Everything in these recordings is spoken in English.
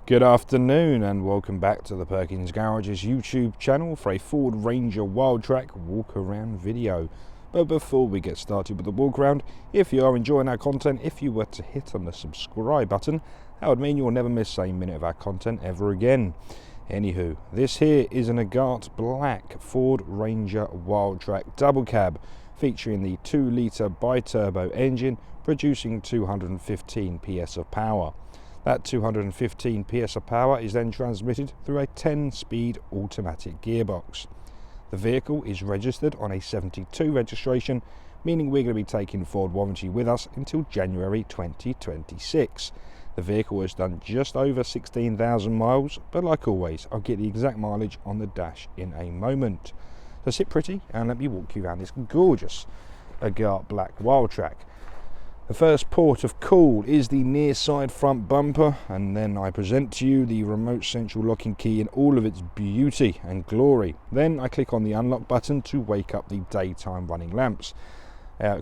Good afternoon and welcome back to the Perkins Garage's YouTube channel for a Ford Ranger Wildtrak walk around video. But before we get started with the walk around, if you are enjoying our content, if you were to hit on the subscribe button, that would mean you will never miss a minute of our content ever again. Anywho, this here is an Agate black Ford Ranger Wildtrak double cab featuring the 2-litre bi-turbo engine producing 215 PS of power. That 215 PS of power is then transmitted through a 10-speed automatic gearbox. The vehicle is registered on a 72 registration, meaning we're going to be taking Ford warranty with us until January 2026. The vehicle has done just over 16,000 miles, but like always, I'll get the exact mileage on the dash in a moment. So sit pretty and let me walk you around this gorgeous Agate black Wildtrak. The first port of call is the near side front bumper, and then I present to you the remote central locking key in all of its beauty and glory. Then I click on the unlock button to wake up the daytime running lamps.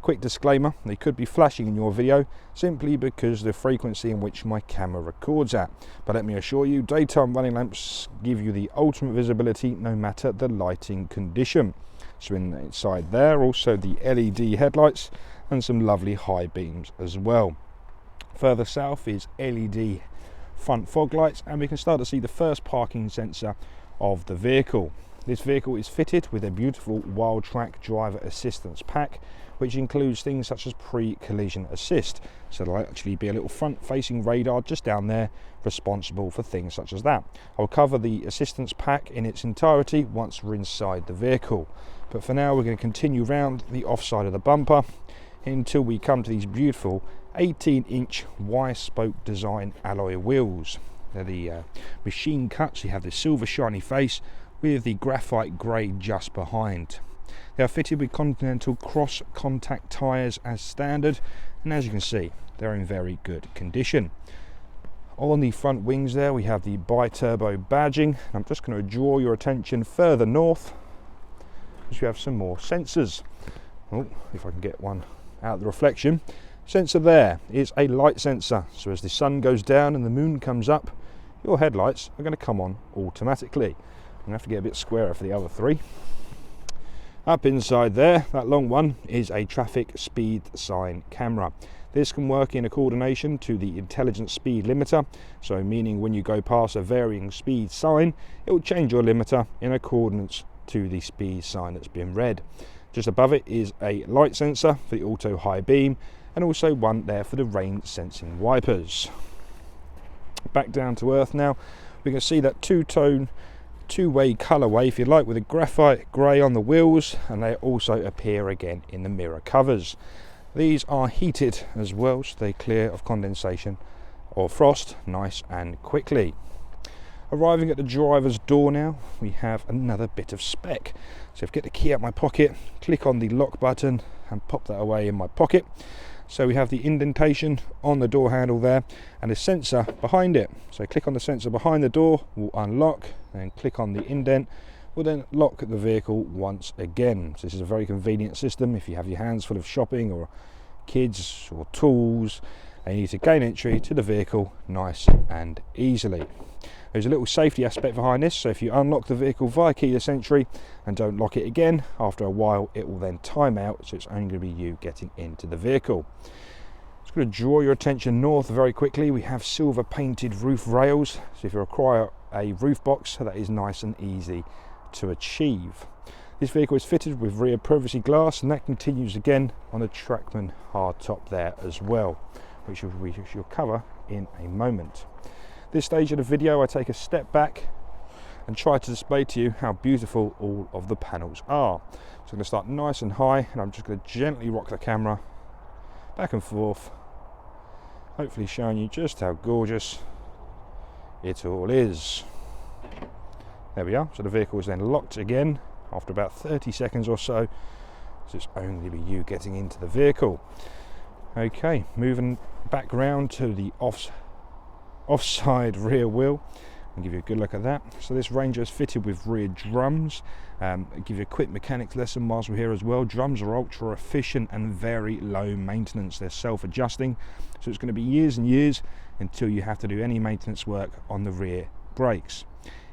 Quick disclaimer, they could be flashing in your video simply because the frequency in which my camera records at. But let me assure you, daytime running lamps give you the ultimate visibility no matter the lighting condition. So inside there, also the LED headlights and some lovely high beams as well. Further south is LED front fog lights, and we can start to see the first parking sensor of the vehicle. This vehicle is fitted with a beautiful Wildtrak driver assistance pack, which includes things such as pre-collision assist. So there'll actually be a little front-facing radar just down there responsible for things such as that. I'll cover the assistance pack in its entirety once we're inside the vehicle. But for now, we're going to continue round the offside of the bumper until we come to these beautiful 18-inch Y-spoke design alloy wheels. They're the machine cuts. You have the silver shiny face with the graphite grey just behind. They are fitted with Continental cross contact tyres as standard, and as you can see, they're in very good condition. On the front wings there we have the bi-turbo badging, and I'm just going to draw your attention further north because you have some more sensors. Oh, if I can get one out of the reflection. Sensor there is a light sensor, so as the sun goes down and the moon comes up, your headlights are going to come on automatically. I'm going to have to get a bit squarer for the other three. Up inside there, that long one, is a traffic speed sign camera. This can work in a coordination to the intelligent speed limiter, so meaning when you go past a varying speed sign, it will change your limiter in accordance to the speed sign that's been read. Just above it is a light sensor for the auto high beam, and also one there for the rain sensing wipers. Back down to earth now, we can see that two-way colourway, if you like, with a graphite grey on the wheels, and they also appear again in the mirror covers. These are heated as well, so they clear of condensation or frost nice and quickly. Arriving at the driver's door now, we have another bit of spec. So if I get the key out of my pocket, click on the lock button and pop that away in my pocket. So we have the indentation on the door handle there and a sensor behind it. So click on the sensor behind the door, will unlock, and click on the indent, will then lock the vehicle once again. So this is a very convenient system if you have your hands full of shopping or kids or tools and you need to gain entry to the vehicle nice and easily. There's a little safety aspect behind this, so if you unlock the vehicle via keyless entry and don't lock it again, after a while it will then time out, so it's only going to be you getting into the vehicle. Just going to draw your attention north very quickly. We have silver painted roof rails, so if you require a roof box, that is nice and easy to achieve. This vehicle is fitted with rear privacy glass, and that continues again on the Trackman hardtop there as well, which we'll cover in a moment. This stage of the video, I take a step back and try to display to you how beautiful all of the panels are. So I'm going to start nice and high, and I'm just going to gently rock the camera back and forth, hopefully showing you just how gorgeous it all is. There we are. So the vehicle is then locked again after about 30 seconds or so, so it's only be you getting into the vehicle. Okay, moving back round to the offside rear wheel, I'll give you a good look at that. So this Ranger is fitted with rear drums. I'll give you a quick mechanics lesson whilst we're here as well. Drums are ultra efficient and very low maintenance. They're self-adjusting, so it's going to be years and years until you have to do any maintenance work on the rear brakes.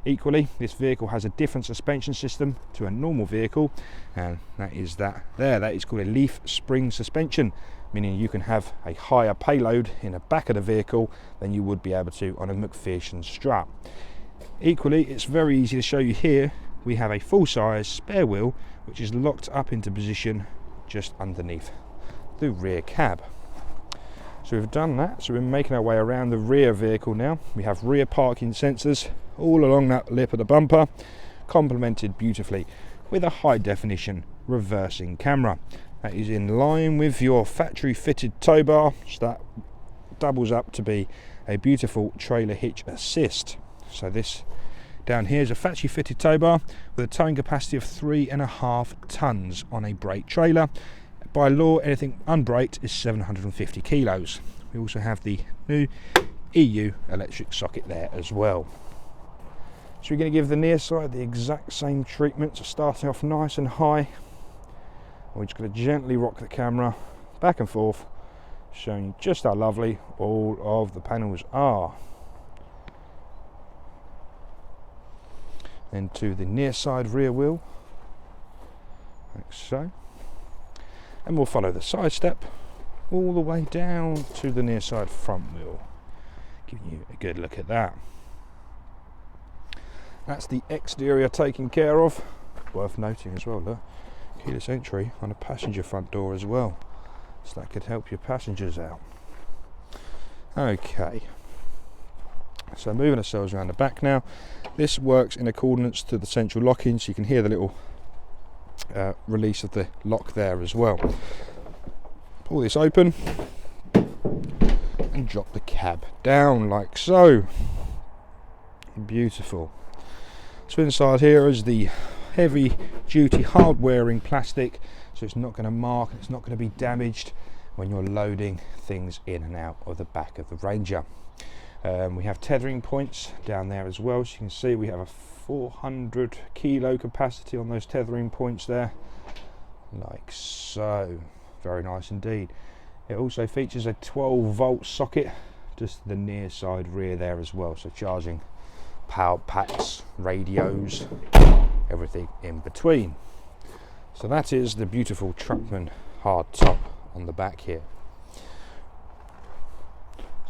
Equally, this vehicle has a different suspension system to a normal vehicle, and that is called a leaf spring suspension, meaning you can have a higher payload in the back of the vehicle than you would be able to on a McPherson strut. Equally, it's very easy to show you here. We have a full-size spare wheel which is locked up into position just underneath the rear cab. So we've done that, so we're making our way around the rear vehicle now. We have rear parking sensors all along that lip of the bumper, complemented beautifully with a high definition reversing camera. That is in line with your factory fitted tow bar, so that doubles up to be a beautiful trailer hitch assist. So this down here is a factory fitted tow bar with a towing capacity of 3.5 tons on a brake trailer. By law, anything unbraked is 750 kilos. We also have the new EU electric socket there as well. So we're going to give the near side the exact same treatment, so starting off nice and high. We're just going to gently rock the camera back and forth, showing you just how lovely all of the panels are. Then to the near side rear wheel, like so. And we'll follow the side step all the way down to the near side front wheel, giving you a good look at that. That's the exterior taken care of. Worth noting as well, look, keyless entry on a passenger front door as well, so that could help your passengers out. Okay, so moving ourselves around the back now. This works in accordance to the central lock-in, so you can hear the little release of the lock there as well. Pull this open and drop the cab down like so. Beautiful. So inside here is the heavy duty hard wearing plastic, so it's not going to mark, it's not going to be damaged when you're loading things in and out of the back of the Ranger. We have tethering points down there as well, so you can see we have a 400 kilo capacity on those tethering points there, like so. Very nice indeed. It also features a 12-volt socket just to the near side rear there as well, so charging power packs, radios, everything in between. So that is the beautiful Truckman hard top on the back here.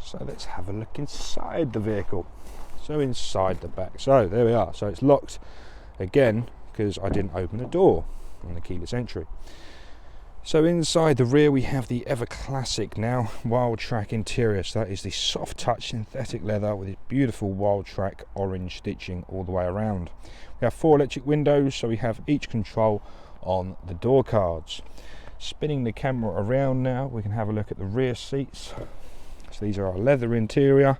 So let's have a look inside the vehicle. So inside the back, so there we are. So it's locked again because I didn't open the door on the keyless entry. So inside the rear we have the ever classic now Wildtrak interior. So that is the soft touch synthetic leather with this beautiful Wildtrak orange stitching all the way around. We have 4 electric windows, so we have each control on the door cards. Spinning the camera around now, we can have a look at the rear seats. So these are our leather interior,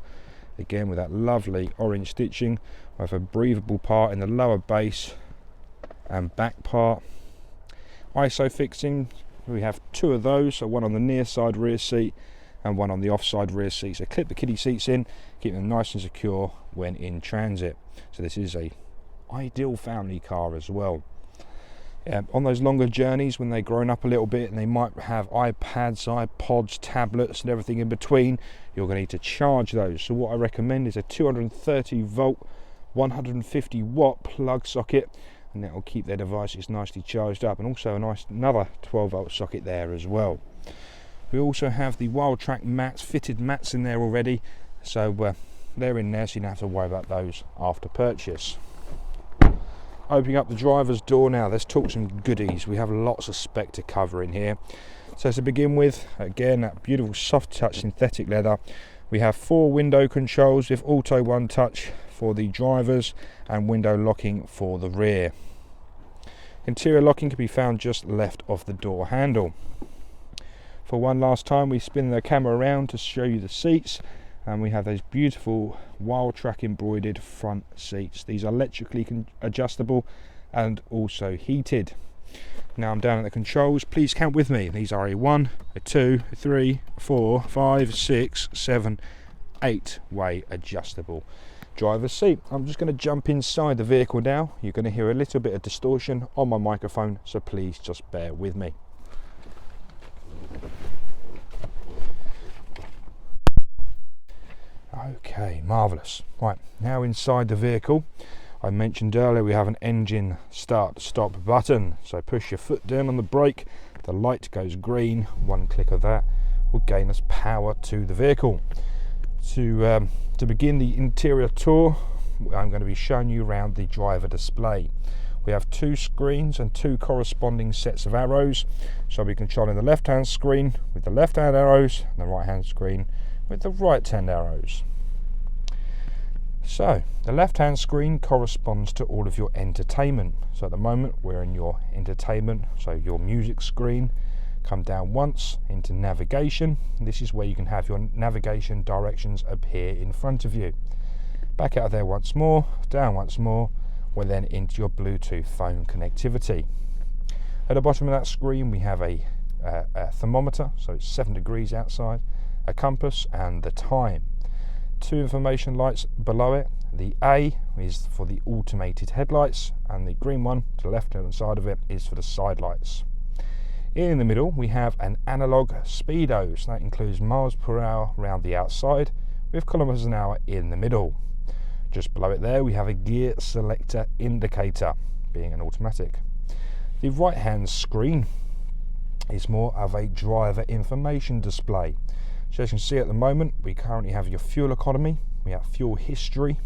again with that lovely orange stitching. We have a breathable part in the lower base and back part. ISO fixing, we have 2 of those, so one on the near side rear seat and one on the offside rear seat. So clip the kiddie seats in, keep them nice and secure when in transit. So this is a ideal family car as well. On those longer journeys when they've grown up a little bit and they might have iPads, iPods, tablets and everything in between, you're going to need to charge those. So what I recommend is a 230 volt 150 watt plug socket, and that will keep their devices nicely charged up, and also another 12 volt socket there as well. We also have the Wildtrak mats, fitted mats in there already, so they're in there, so you don't have to worry about those after purchase. Opening up the driver's door now, let's talk some goodies. We have lots of spec to cover in here. So to begin with, again, that beautiful soft touch synthetic leather. We have 4 window controls with auto one touch for the drivers and window locking for the rear. Interior locking can be found just left of the door handle. For one last time, we spin the camera around to show you the seats, and we have those beautiful Wildtrak embroidered front seats. These are electrically adjustable and also heated. Now I'm down at the controls. Please count with me. These are a 1, a 2, a 3, 4, 5, 6, 7, 8-way adjustable driver's seat. I'm just going to jump inside the vehicle now. You're going to hear a little bit of distortion on my microphone, so please just bear with me. Okay, marvellous. Right, now inside the vehicle, I mentioned earlier we have an engine start stop button, so push your foot down on the brake, the light goes green, one click of that will gain us power to the vehicle. To begin the interior tour, I'm going to be showing you around the driver display. We have 2 screens and 2 corresponding sets of arrows, so we're controlling the left hand screen with the left hand arrows and the right hand screen with the right hand arrows. So the left hand screen corresponds to all of your entertainment. So at the moment we're in your entertainment, so your music screen. Come down once into navigation. This is where you can have your navigation directions appear in front of you. Back out of there once more, down once more, we're then into your Bluetooth phone connectivity. At the bottom of that screen we have a thermometer, so it's 7 degrees outside, a compass and the time. 2 information lights below it. The A is for the automated headlights and the green one to the left hand side of it is for the side lights. In the middle we have an analog speedo, so that includes miles per hour around the outside with kilometers an hour in the middle. Just below it there we have a gear selector indicator, being an automatic. The right hand screen is more of a driver information display. So as you can see at the moment we currently have your fuel economy, we have fuel history,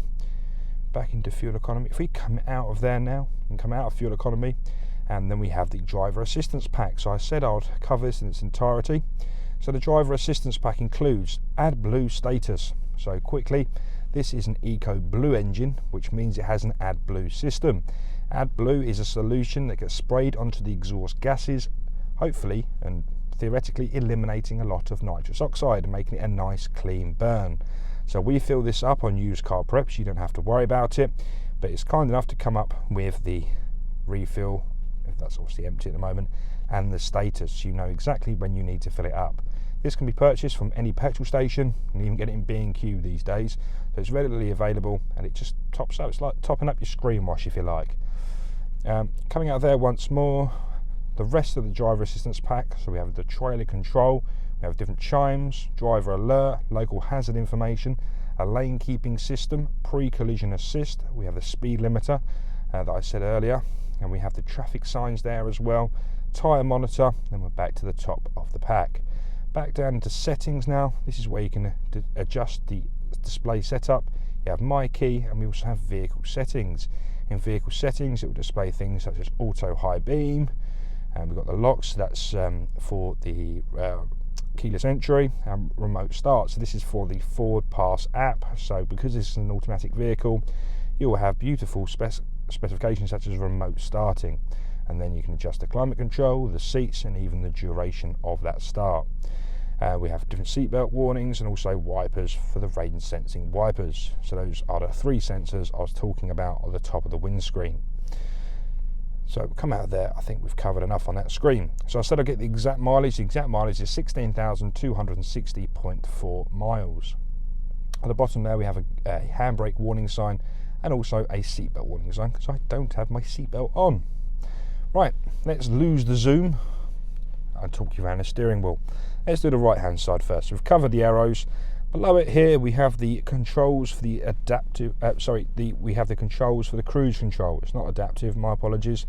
back into fuel economy. If we come out of there now and come out of fuel economy, and then we have the driver assistance pack. So I said I would cover this in its entirety. So the driver assistance pack includes AdBlue status. So quickly, this is an Eco Blue engine, which means it has an AdBlue system. AdBlue is a solution that gets sprayed onto the exhaust gases, hopefully and theoretically eliminating a lot of nitrous oxide and making it a nice clean burn. So we fill this up on used car preps, you don't have to worry about it, but it's kind enough to come up with the refill, if that's obviously empty at the moment, and the status, you know exactly when you need to fill it up. This can be purchased from any petrol station, you can even get it in B&Q these days, so it's readily available and it just tops up. It's like topping up your screen wash if you like. Coming out of there once more, the rest of the driver assistance pack, so we have the trailer control, we have different chimes, driver alert, local hazard information, a lane keeping system, pre-collision assist, we have the speed limiter that I said earlier, and we have the traffic signs there as well, tyre monitor, then we're back to the top of the pack. Back down into settings now, this is where you can adjust the display setup. You have my key and we also have vehicle settings. In vehicle settings it will display things such as auto high beam, and we've got the locks, that's for the keyless entry and remote start. So this is for the Ford Pass app, so because this is an automatic vehicle you will have beautiful specifications such as remote starting, and then you can adjust the climate control, the seats and even the duration of that start. We have different seatbelt warnings and also wipers for the rain sensing wipers. So those are the 3 sensors I was talking about at the top of the windscreen. So come out of there, I think we've covered enough on that screen. So I said I'll get the exact mileage. The exact mileage is 16,260.4 miles. At the bottom there we have a handbrake warning sign and also a seatbelt warning sign because I don't have my seatbelt on. Right, let's lose the zoom and talk you around the steering wheel. Let's do the right hand side first. We've covered the arrows. Below it here we have the controls for the adaptive, we have the controls for the cruise control. It's not adaptive, my apologies.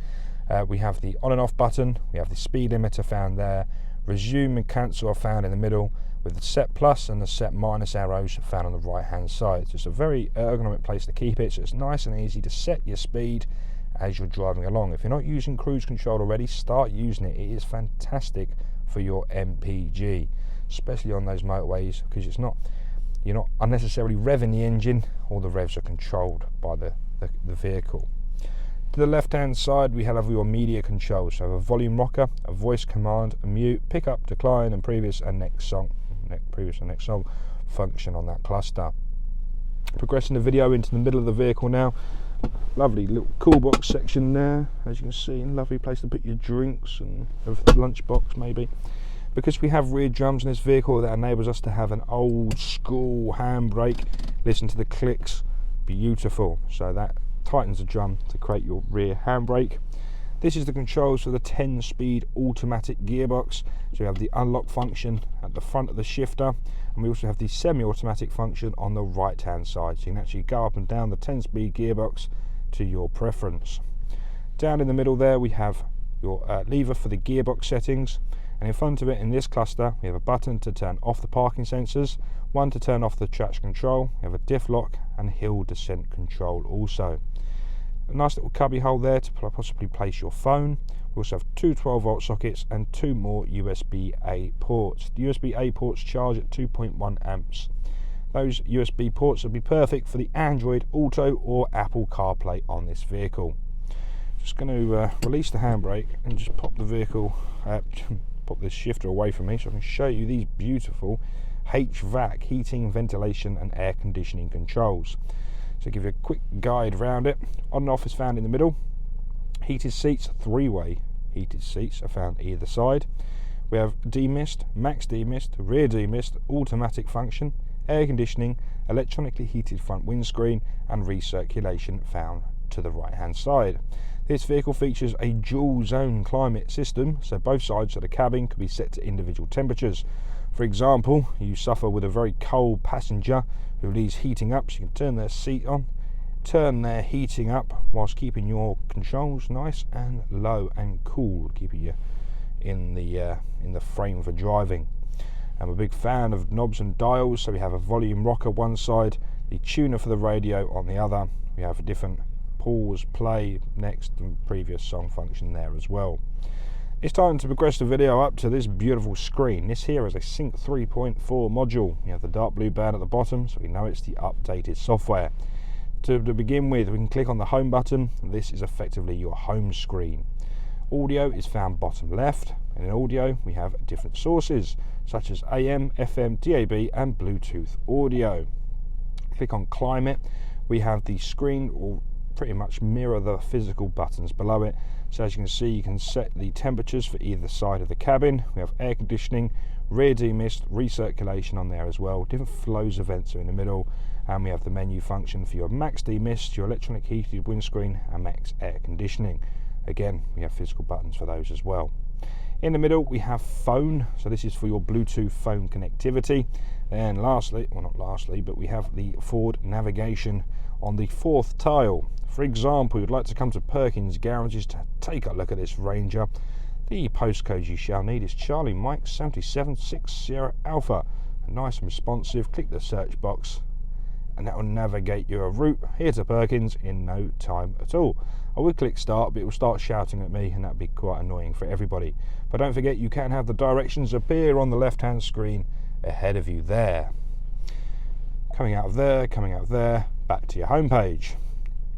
We have the on and off button, we have the speed limiter found there, resume and cancel are found in the middle, with the set plus and the set minus arrows found on the right hand side. So it's a very ergonomic place to keep it, so it's nice and easy to set your speed as you're driving along. If you're not using cruise control already, start using it. It is fantastic for your MPG, especially on those motorways, because you're not unnecessarily revving the engine, all the revs are controlled by the vehicle. To the left hand side we have your media controls, so a volume rocker, a voice command, a mute, pick up, decline and previous and next song function on that cluster. Progressing the video into the middle of the vehicle now. Lovely little cool box section there, as you can see, lovely place to put your drinks and a lunch box maybe. Because we have rear drums in this vehicle, that enables us to have an old school handbrake. Listen to the clicks, beautiful. So that tightens the drum to create your rear handbrake. This is the controls for the 10-speed automatic gearbox. So we have the unlock function at the front of the shifter, and we also have the semi-automatic function on the right hand side. So you can actually go up and down the 10-speed gearbox to your preference. Down in the middle there we have your lever for the gearbox settings, and in front of it in this cluster we have a button to turn off the parking sensors, one to turn off the traction control, we have a diff lock and hill descent control also. A nice little cubby hole there to possibly place your phone. We also have two 12-volt sockets and two more USB-A ports. The USB-A ports charge at 2.1 amps. Those USB ports would be perfect for the Android Auto or Apple CarPlay on this vehicle. Just going to release the handbrake and just pop the vehicle, pop this shifter away from me so I can show you these beautiful HVAC, heating, ventilation and air conditioning controls. So give you a quick guide around it. On and off is found in the middle. Heated seats, three-way heated seats are found either side. We have demist, max demist, rear demist, automatic function, air conditioning, electronically heated front windscreen and recirculation found to the right hand side. This vehicle features a dual zone climate system, so both sides of the cabin can be set to individual temperatures. For example, you suffer with a very cold passenger who needs heating up, so you can turn their seat on, turn their heating up whilst keeping your controls nice and low and cool, keeping you in the frame for driving. I'm a big fan of knobs and dials, so we have a volume rocker one side, the tuner for the radio on the other. We have a different pause, play, next and previous song function there as well. It's time to progress the video up to this beautiful screen. This here is a Sync 3.4 module. You have the dark blue band at the bottom, so we know it's the updated software. To begin with, we can click on the home button. This is effectively your home screen. Audio is found bottom left, and in audio we have different sources such as AM, FM, DAB and Bluetooth audio. Click on climate. We have the screen will pretty much mirror the physical buttons below it. So as you can see, you can set the temperatures for either side of the cabin. We have air conditioning, rear demist, recirculation on there as well. Different flows of vents are in the middle, and we have the menu function for your max demist, your electronic heated windscreen and max air conditioning. Again, we have physical buttons for those as well. In the middle we have phone, so this is for your Bluetooth phone connectivity. And lastly, well not lastly, but we have the forward navigation on the fourth tile. For example, you'd like to come to Perkins Garages to take a look at this Ranger. The postcode you shall need is Charlie Mike 7760 Alpha. Nice and responsive. Click the search box and that will navigate your route here to Perkins in no time at all. I would click start, but it will start shouting at me and that would be quite annoying for everybody. But don't forget, you can have the directions appear on the left hand screen ahead of you there. Coming out of there, back to your home page.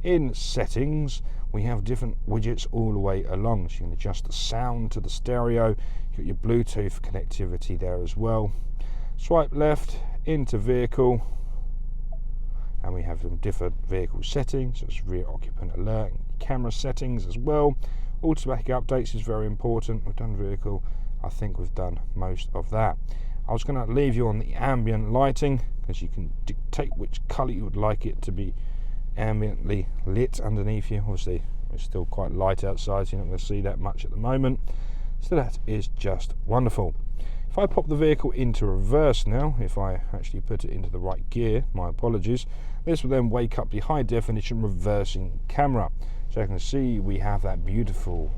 In settings we have different widgets all the way along, so you can adjust the sound to the stereo. You've got your Bluetooth connectivity there as well. Swipe left into vehicle and we have some different vehicle settings, such as rear occupant alert, camera settings as well. Automatic updates is very important. We've done vehicle, I think we've done most of that. I was going to leave you on the ambient lighting, because you can dictate which colour you would like it to be ambiently lit underneath you. Obviously it's still quite light outside, so you're not going to see that much at the moment, so that is just wonderful. If I pop the vehicle into reverse now, if I actually put it into the right gear, my apologies, this will then wake up the high definition reversing camera. So you can see we have that beautiful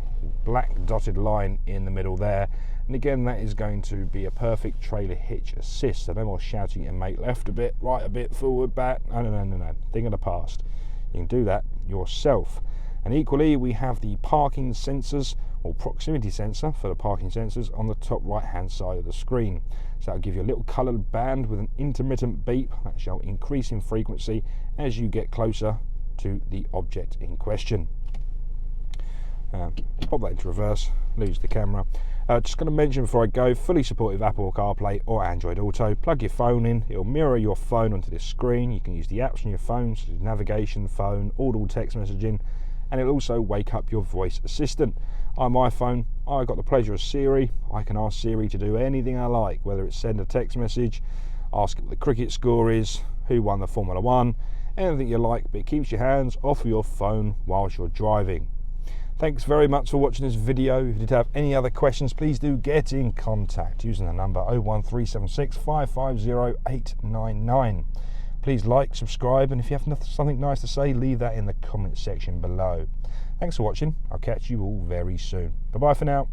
black dotted line in the middle there, and again that is going to be a perfect trailer hitch assist, so no more shouting at mate, left a bit, right a bit, forward, back, no, thing of the past. You can do that yourself. And equally we have the parking sensors, or proximity sensor for the parking sensors, on the top right hand side of the screen. So that'll give you a little coloured band with an intermittent beep that shall increase in frequency as you get closer to the object in question. Pop that into reverse, lose the camera. Just going to mention before I go, fully supportive Apple CarPlay or Android Auto. Plug your phone in, it'll mirror your phone onto this screen. You can use the apps on your phone, such as navigation, phone, audible text messaging, and it'll also wake up your voice assistant. I'm iPhone, I got the pleasure of Siri. I can ask Siri to do anything I like, whether it's send a text message, ask it what the cricket score is, who won the Formula 1, anything you like, but it keeps your hands off your phone whilst you're driving. Thanks very much for watching this video. If you did have any other questions, please do get in contact using the number 01376 550 899. Please like, subscribe, and if you have something nice to say, leave that in the comment section below. Thanks for watching. I'll catch you all very soon. Bye bye for now.